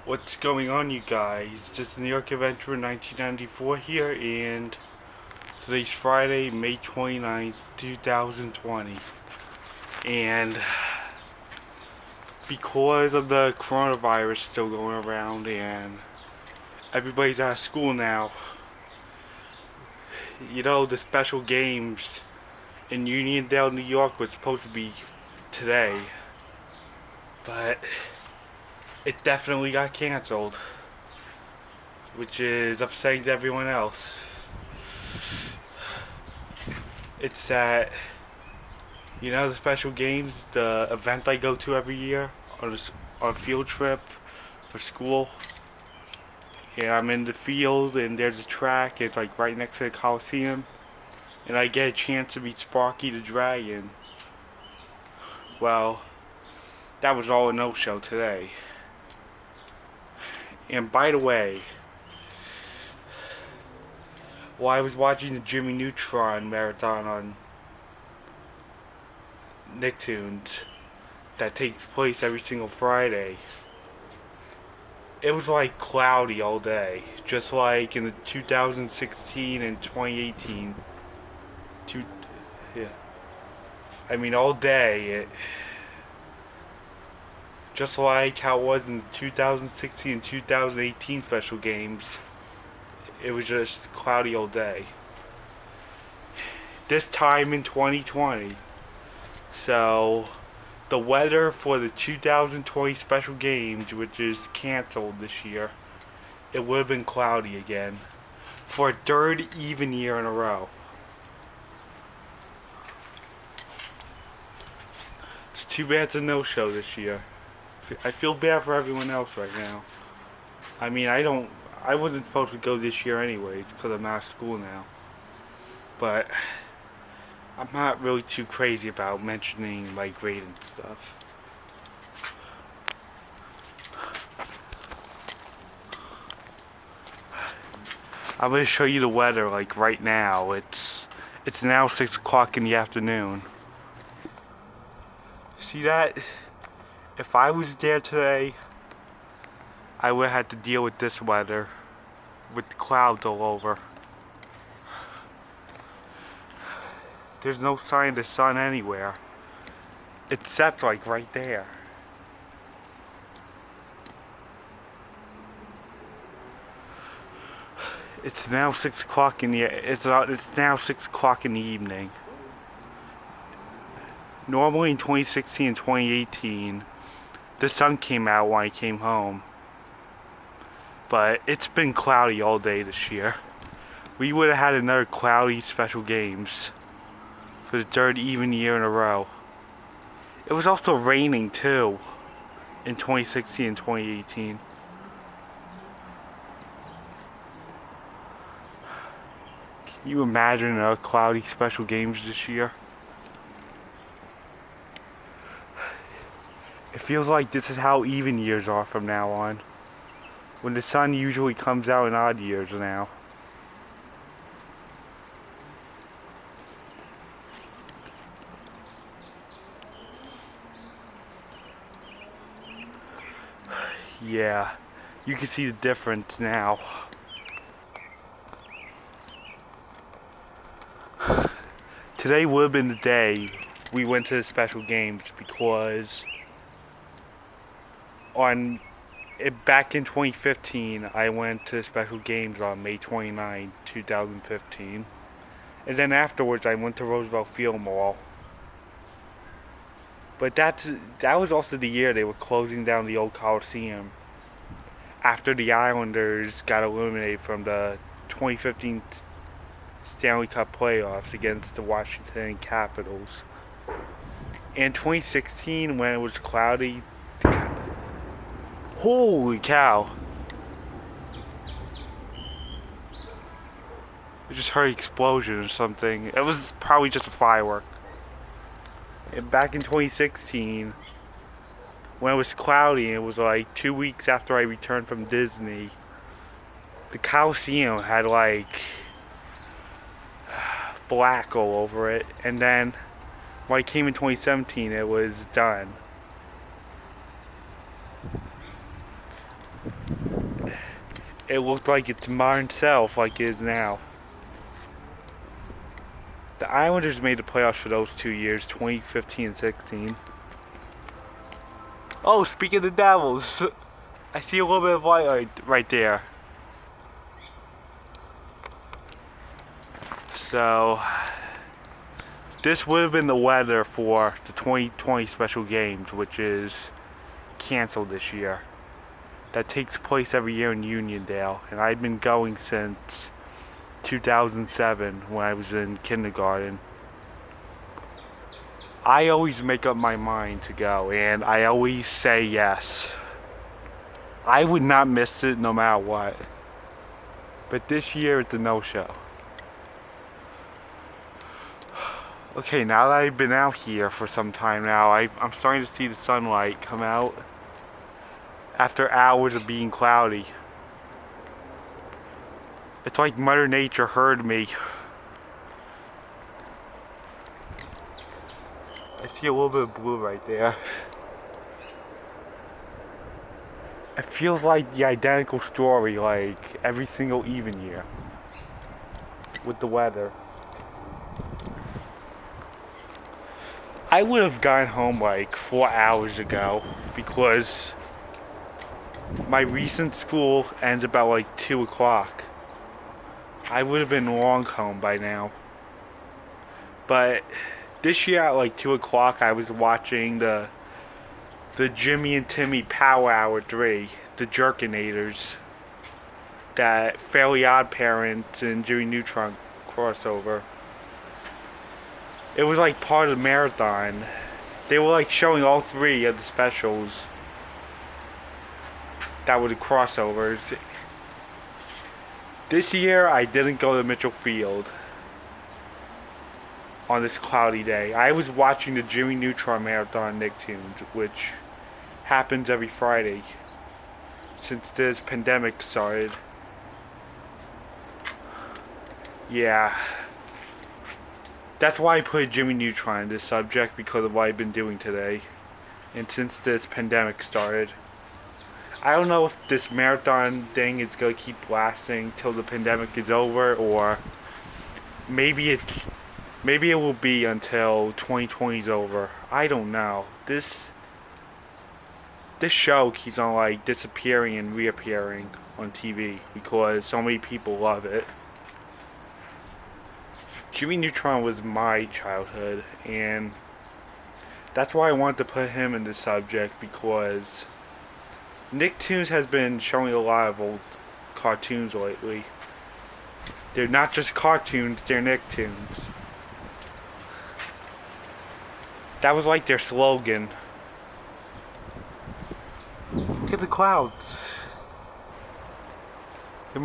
What's going on, you guys? Just New York Adventure 1994 here, and today's Friday, May 29th, 2020. And because of the coronavirus still going around and everybody's out of school now, the special games in Uniondale, New York was supposed to be today, but it definitely got canceled, which is upsetting to everyone else. It's that, the special games, the event I go to every year on a field trip for school. And I'm in the field, and there's a track. It's like right next to the Coliseum, and I get a chance to meet Sparky the Dragon. Well, that was all a no-show today. And by the way, while I was watching the Jimmy Neutron marathon on Nicktoons that takes place every single Friday, it was like cloudy all day, just like in the 2016 and 2018. Yeah. I mean, all day, just like how it was in 2016 and 2018 special games, it was just cloudy all day. This time in 2020, so the weather for the 2020 special games, which is canceled this year, it would have been cloudy again for a third even year in a row. It's too bad it's a no-show this year. I feel bad for everyone else right now. I mean, I wasn't supposed to go this year anyways because I'm out of school now. But I'm not really too crazy about mentioning my grade and stuff. I'm gonna show you the weather like right now. It's now 6 o'clock in the afternoon. See that? If I was there today, I would have had to deal with this weather, with the clouds all over. There's no sign of the sun anywhere. It sets like right there. It's now 6 o'clock in the it's now 6 o'clock in the evening. Normally in 2016 and 2018, the sun came out when I came home. But it's been cloudy all day this year. We would have had another cloudy special games for the third even year in a row. It was also raining too in 2016 and 2018. Can you imagine a cloudy special games this year? It feels like this is how even years are from now on, when the sun usually comes out in odd years now. Yeah, you can see the difference now. Today would have been the day we went to the special games because back in 2015, I went to the special games on May 29, 2015. And then afterwards, I went to Roosevelt Field Mall. But that was also the year they were closing down the old Coliseum after the Islanders got eliminated from the 2015 Stanley Cup playoffs against the Washington Capitals. In 2016, when it was cloudy, holy cow! I just heard an explosion or something. It was probably just a firework. And back in 2016, when it was cloudy, and it was like 2 weeks after I returned from Disney, the Coliseum had like black all over it, and then when I came in 2017, it was done. it looked like its modern self like it is now. The Islanders made the playoffs for those 2 years, 2015 and 16. Oh, speaking of the Devils, I see a little bit of light right there. So, this would have been the weather for the 2020 special games, which is canceled this year. That takes place every year in Uniondale, and I've been going since 2007 when I was in kindergarten. I always make up my mind to go, and I always say yes. I would not miss it no matter what. But this year it's a no-show. Okay, now that I've been out here for some time now, I'm starting to see the sunlight come out after hours of being cloudy. It's like Mother Nature heard me. I see a little bit of blue right there. It feels like the identical story, like every single even year with the weather. I would have gone home like 4 hours ago because my recent school ends about like 2 o'clock. I would have been long home by now. But this year at like 2 o'clock I was watching the Jimmy and Timmy Power Hour 3, the Jerkinators, that Fairly Odd Parents and Jimmy Neutron crossover. It was like part of the marathon. They were like showing all 3 of the specials that were the crossovers. This year I didn't go to Mitchell Field on this cloudy day. I was watching the Jimmy Neutron Marathon Nicktoons, which happens every Friday since this pandemic started. Yeah. That's why I put Jimmy Neutron in this subject, because of what I've been doing today. And since this pandemic started. I don't know if this marathon thing is going to keep lasting till the pandemic is over, or maybe it will be until 2020 is over. I don't know. This show keeps on like disappearing and reappearing on TV because so many people love it. Jimmy Neutron was my childhood, and that's why I wanted to put him in the subject, because Nicktoons has been showing a lot of old cartoons lately. They're not just cartoons, they're Nicktoons. That was like their slogan. Look at the clouds. They're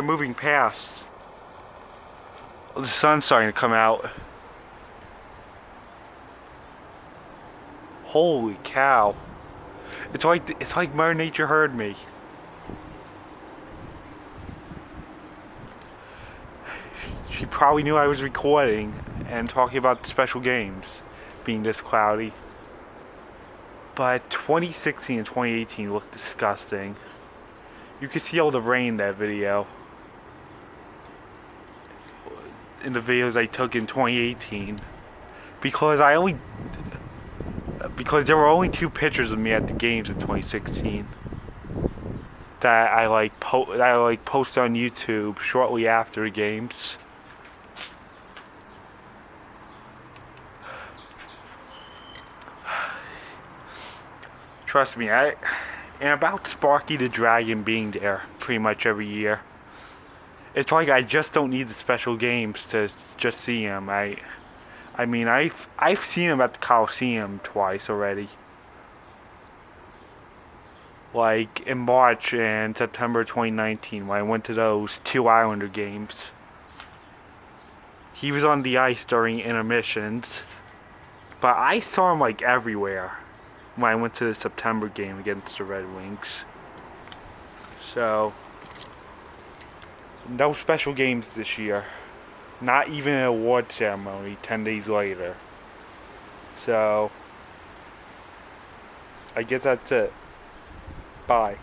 moving past. The sun's starting to come out. Holy cow. It's like Mother Nature heard me. She probably knew I was recording and talking about the special games being this cloudy. But 2016 and 2018 looked disgusting. You could see all the rain in that video. In the videos I took in 2018, because there were only 2 pictures of me at the games in 2016 that I posted on YouTube shortly after the games. Trust me, and about Sparky the Dragon being there pretty much every year. It's like I just don't need the special games to just see him. I mean, I've seen him at the Coliseum twice already. Like in March and September 2019 when I went to those 2 Islander games. He was on the ice during intermissions, but I saw him like everywhere when I went to the September game against the Red Wings. So, no special games this year. Not even an award ceremony 10 days later. So, I guess that's it. Bye.